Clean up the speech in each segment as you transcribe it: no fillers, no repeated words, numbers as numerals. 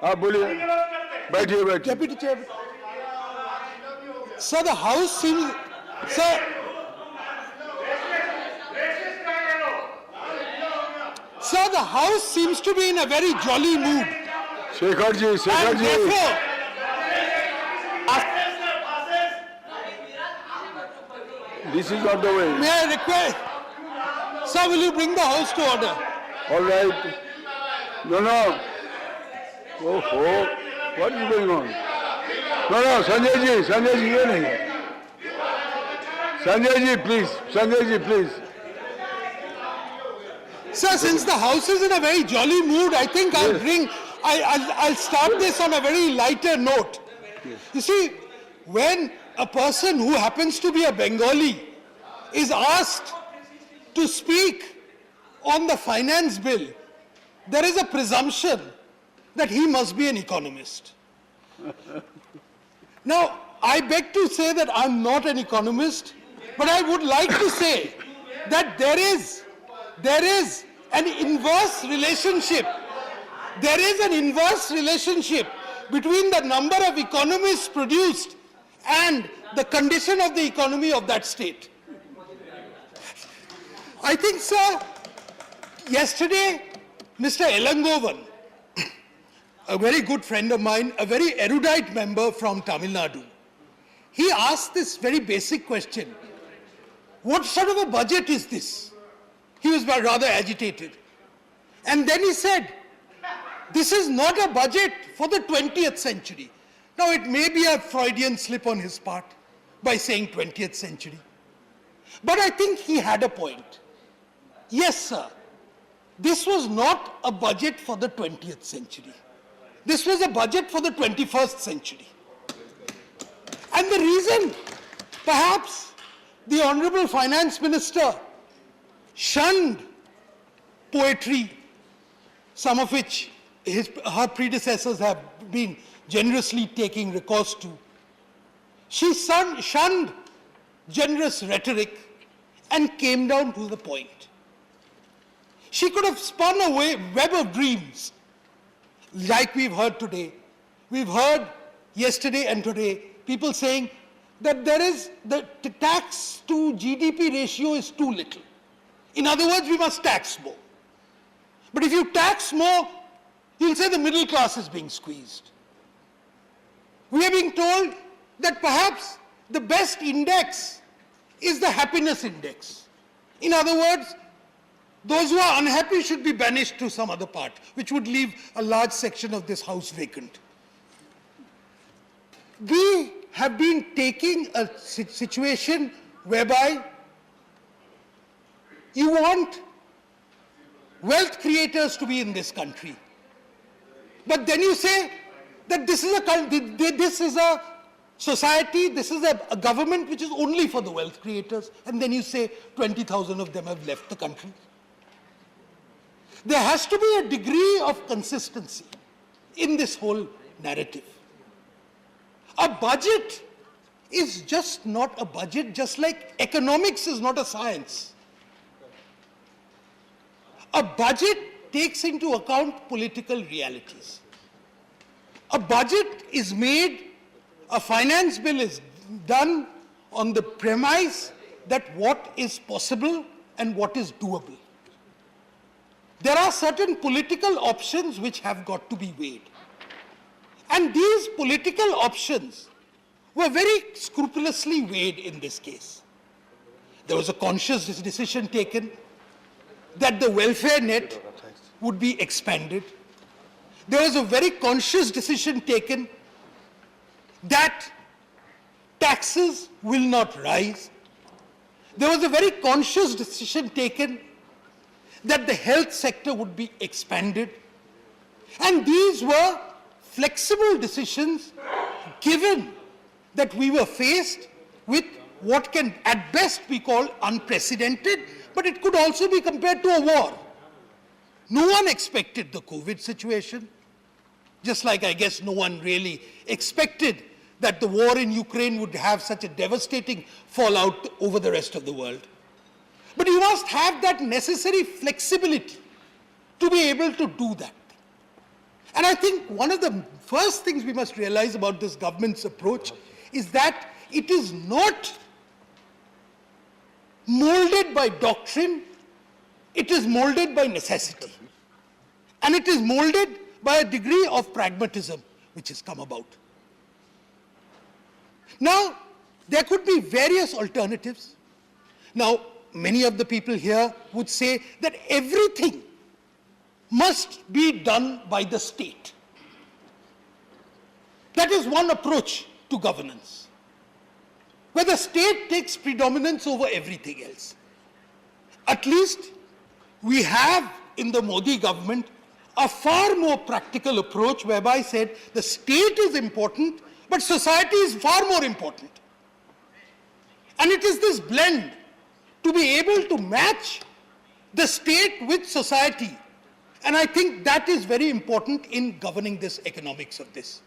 आप बोलिए, बैठिए बैठिए। Deputy Chair. Sir, the House seems... Sir, the House seems to be in a very jolly mood. Shekhar ji, Shekhar And ji, therefore, this is not the way. may I request... Sir, will you bring the House to order? All right. No, no. Oh, what is going on? No, Sanjay ji, ये नहीं. Sanjay ji, please. Sir, since the House is in a very jolly mood, I think I'll start this on a very lighter note. You see, when a person who happens to be a Bengali is asked to speak on the finance bill, there is a presumption that he must be an economist. Now, I beg to say that I'm not an economist, but I would like to say that there is an inverse relationship. There is an inverse relationship between the number of economists produced and the condition of the economy of that state. I think, sir, yesterday, Mr. Elangovan, a very good friend of mine, a very erudite member from Tamil Nadu, he asked this very basic question: what sort of a budget is this? He was rather agitated. And then he said, this is not a budget for the 20th century. Now, it may be a Freudian slip on his part by saying 20th century. But I think he had a point. Yes, sir, this was not a budget for the 20th century. This was a budget for the 21st century. And the reason, perhaps, the Honorable Finance Minister shunned poetry, some of which her predecessors have been generously taking recourse to. She shunned generous rhetoric and came down to the point. She could have spun a web of dreams, like we've heard today. We've heard yesterday and today people saying that the tax to GDP ratio is too little. In other words, we must tax more. But if you tax more, you'll say the middle class is being squeezed. We are being told that perhaps the best index is the happiness index. In other words, those who are unhappy should be banished to some other part, which would leave a large section of this house vacant. We have been taking a situation whereby you want wealth creators to be in this country. But then you say that this is a society, this is a government which is only for the wealth creators, and then you say 20,000 of them have left the country. There has to be a degree of consistency in this whole narrative. A budget is just not a budget, just like economics is not a science. A budget takes into account political realities. A budget is made, a finance bill is done on the premise that what is possible and what is doable. There are certain political options which have got to be weighed. And these political options were very scrupulously weighed in this case. There was a conscious decision taken that the welfare net would be expanded. There was a very conscious decision taken that taxes will not rise. There was a very conscious decision taken that the health sector would be expanded. And these were flexible decisions given that we were faced with what can at best be called unprecedented, but it could also be compared to a war. No one expected the COVID situation, just like I guess no one really expected that the war in Ukraine would have such a devastating fallout over the rest of the world. But you must have that necessary flexibility to be able to do that. And I think one of the first things we must realize about this government's approach is that it is not molded by doctrine, it is molded by necessity. And it is molded by a degree of pragmatism which has come about. Now, there could be various alternatives. Now, many of the people here would say that everything must be done by the state. That is one approach to governance, where the state takes predominance over everything else. At least we have in the Modi government a far more practical approach whereby said the state is important, but society is far more important. And it is this blend to be able to match the state with society. And I think that is very important in governing this economics of this.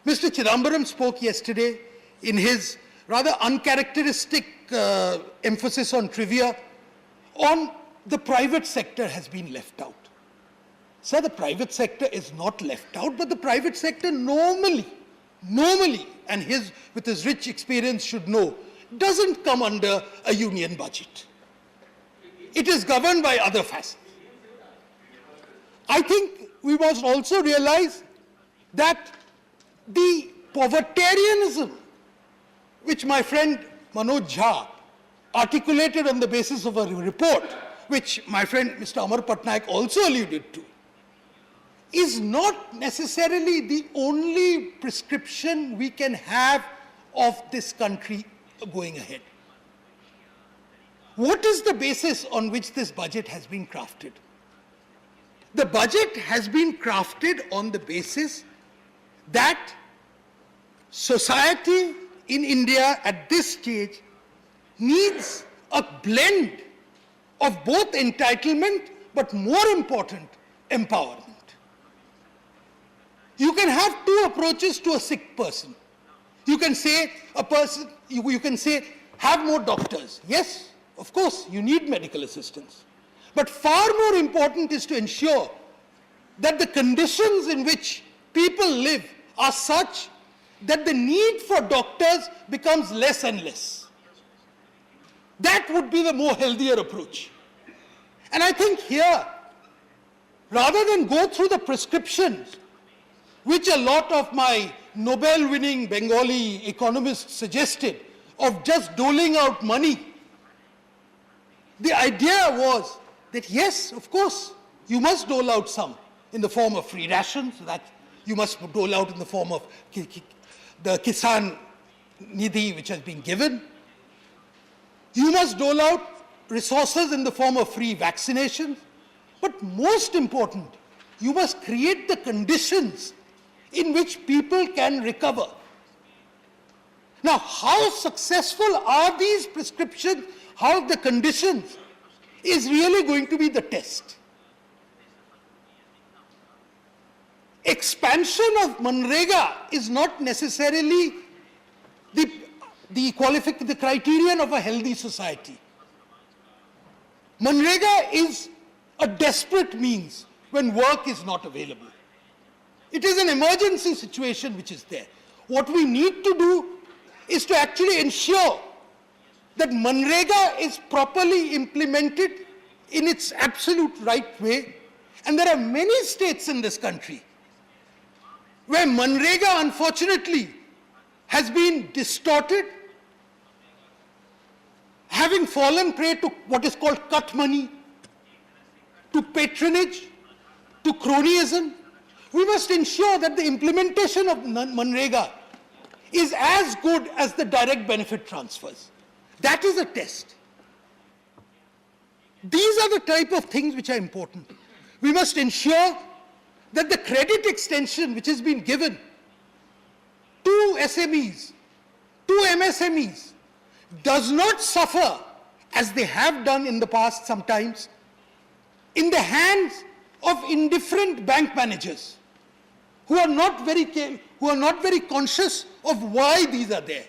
Mr. Chidambaram spoke yesterday in his rather uncharacteristic emphasis on trivia on the private sector has been left out. Sir, the private sector is not left out, but the private sector normally, and with his rich experience should know, doesn't come under a union budget. It is governed by other facets. I think we must also realize that the povertarianism which my friend Manoj Jha articulated on the basis of a report, which my friend Mr. Amar Patnaik also alluded to, is not necessarily the only prescription we can have of this country going ahead. What is the basis on which this budget has been crafted? The budget has been crafted on the basis that society in India at this stage needs a blend of both entitlement, but more important, empowerment. You can have two approaches to a sick person. You can say you can say, have more doctors. Yes, of course, you need medical assistance. But far more important is to ensure that the conditions in which people live are such that the need for doctors becomes less and less. That would be the more healthier approach. And I think here, rather than go through the prescriptions which a lot of my Nobel-winning Bengali economists suggested of just doling out money, the idea was that yes, of course, you must dole out some in the form of free rations, that you must dole out in the form of the Kisan Nidhi which has been given. You must dole out resources in the form of free vaccinations. But most important, you must create the conditions in which people can recover. Now, how successful are these prescriptions, how the conditions, is really going to be the test. Expansion of Manrega is not necessarily the criterion of a healthy society. Manrega is a desperate means when work is not available. It is an emergency situation which is there. What we need to do is to actually ensure that Manrega is properly implemented in its absolute right way. And there are many states in this country where Manrega, unfortunately, has been distorted, having fallen prey to what is called cut money, to patronage, to cronyism. We must ensure that the implementation of Manrega is as good as the direct benefit transfers. That is a test. These are the type of things which are important. We must ensure that the credit extension which has been given to SMEs, to MSMEs, does not suffer, as they have done in the past sometimes, in the hands of indifferent bank managers who are not very conscious of why these are there.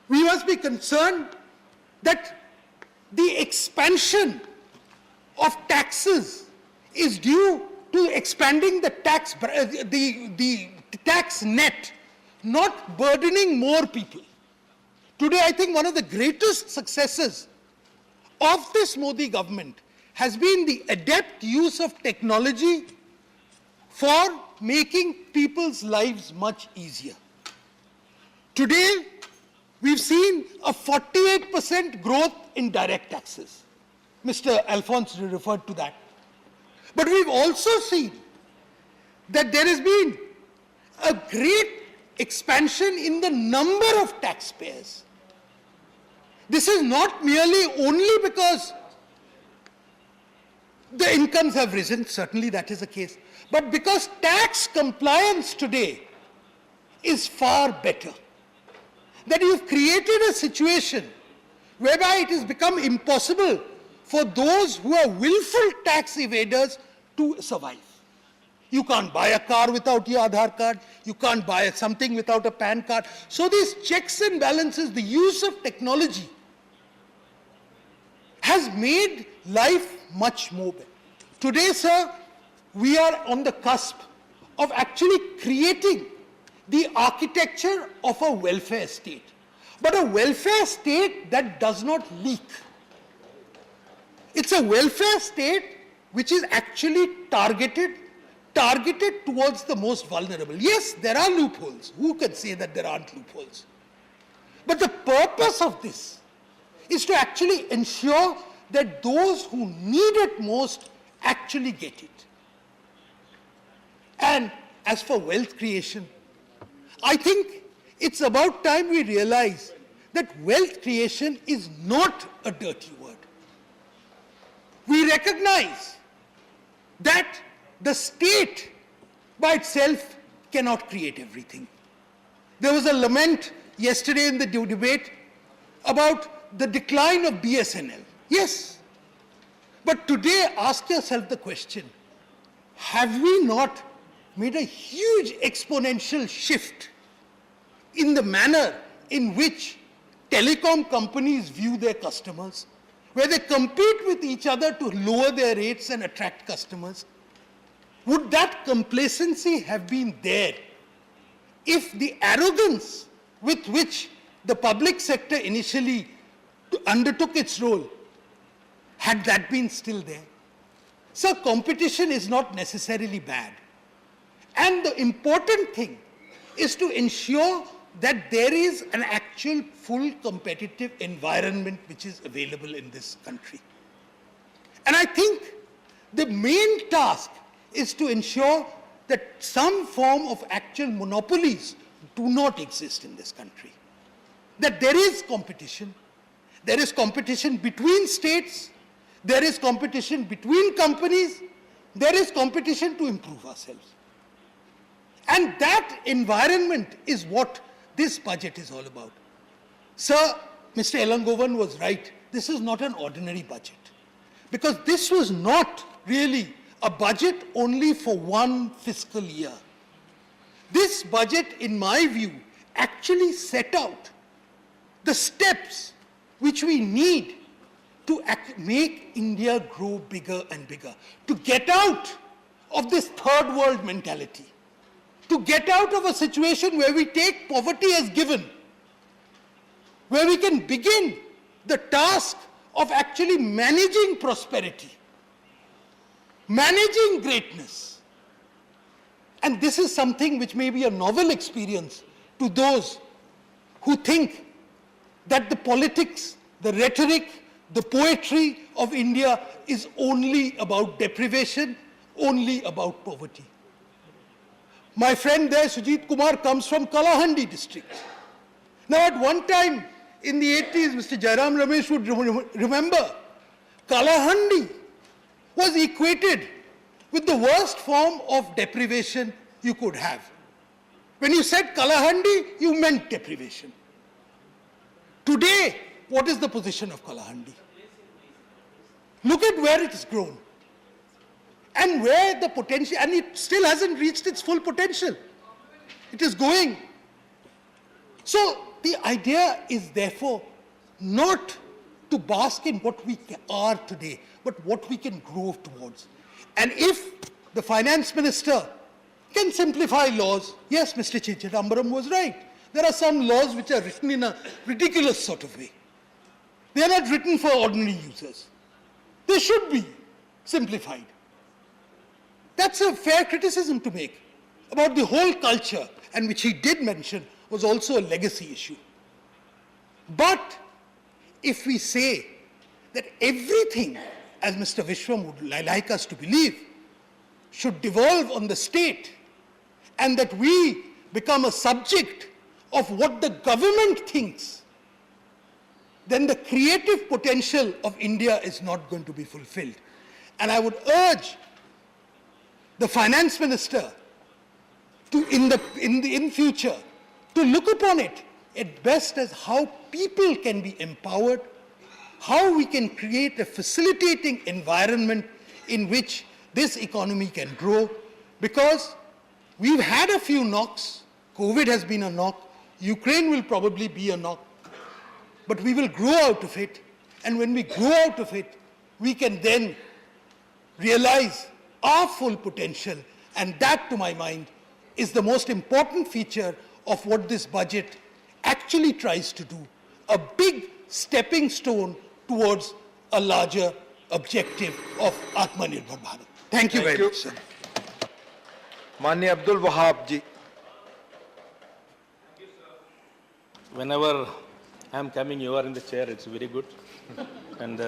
We must be concerned that the expansion of taxes is due to expanding the the tax net, not burdening more people. Today, I think one of the greatest successes of this Modi government has been the adept use of technology for making people's lives much easier. Today, we've seen a 48% growth in direct taxes. Mr. Alphonse referred to that. But we've also seen that there has been a great expansion in the number of taxpayers. This is not merely only because the incomes have risen, certainly that is the case, but because tax compliance today is far better. That you've created a situation whereby it has become impossible for those who are willful tax evaders to survive. You can't buy a car without your Aadhaar card. You can't buy something without a PAN card. So these checks and balances, the use of technology, has made life much more better. Today, sir, we are on the cusp of actually creating the architecture of a welfare state. But a welfare state that does not leak. It's a welfare state which is actually targeted towards the most vulnerable. Yes, there are loopholes. Who can say that there aren't loopholes? But the purpose of this is to actually ensure that those who need it most actually get it. And as for wealth creation, I think it's about time we realize that wealth creation is not a dirty word. We recognize that the state by itself cannot create everything. There was a lament yesterday in the debate about the decline of BSNL. Yes, but today ask yourself the question, have we not made a huge exponential shift in the manner in which telecom companies view their customers, where they compete with each other to lower their rates and attract customers? Would that complacency have been there if the arrogance with which the public sector initially undertook its role, had that been still there? So competition is not necessarily bad. And the important thing is to ensure that there is an actual full competitive environment which is available in this country. And I think the main task is to ensure that some form of actual monopolies do not exist in this country. That there is competition between states, there is competition between companies, there is competition to improve ourselves. And that environment is what this budget is all about. Sir, Mr. Elangovan was right. This is not an ordinary budget. Because this was not really a budget only for one fiscal year. This budget, in my view, actually set out the steps which we need to make India grow bigger and bigger, to get out of this third world mentality, to get out of a situation where we take poverty as given, where we can begin the task of actually managing prosperity, managing greatness. And this is something which may be a novel experience to those who think that the politics, the rhetoric, the poetry of India is only about deprivation, only about poverty. My friend there, Sujit Kumar, comes from Kalahandi district. Now at one time in the 80s, Mr. Jairam Ramesh would remember, Kalahandi was equated with the worst form of deprivation you could have. When you said Kalahandi, you meant deprivation. Today, what is the position of Kalahandi? Look at where it has grown. And where the potential, and it still hasn't reached its full potential. It is going. So the idea is therefore not to bask in what we are today, but what we can grow towards. And if the finance minister can simplify laws. Yes, Mr. Chidambaram was right. There are some laws which are written in a ridiculous sort of way. They are not written for ordinary users. They should be simplified. That's a fair criticism to make about the whole culture, and which he did mention was also a legacy issue. But if we say that everything, as Mr. Vishwam would like us to believe, should devolve on the state, and that we become a subject of what the government thinks, then the creative potential of India is not going to be fulfilled. And I would urge the finance minister to, in future, to look upon it at best as how people can be empowered, how we can create a facilitating environment in which this economy can grow, because we've had a few knocks. COVID has been a knock. Ukraine will probably be a knock. But we will grow out of it. And when we grow out of it, we can then realize our full potential. And that, to my mind, is the most important feature of what this budget actually tries to do. A big stepping stone towards a larger objective of Atmanirbhar Bharat. Thank you very much, sir. माननीय अब्दुल वहाब जी. Whenever I am coming, you are in the chair. It's very good. And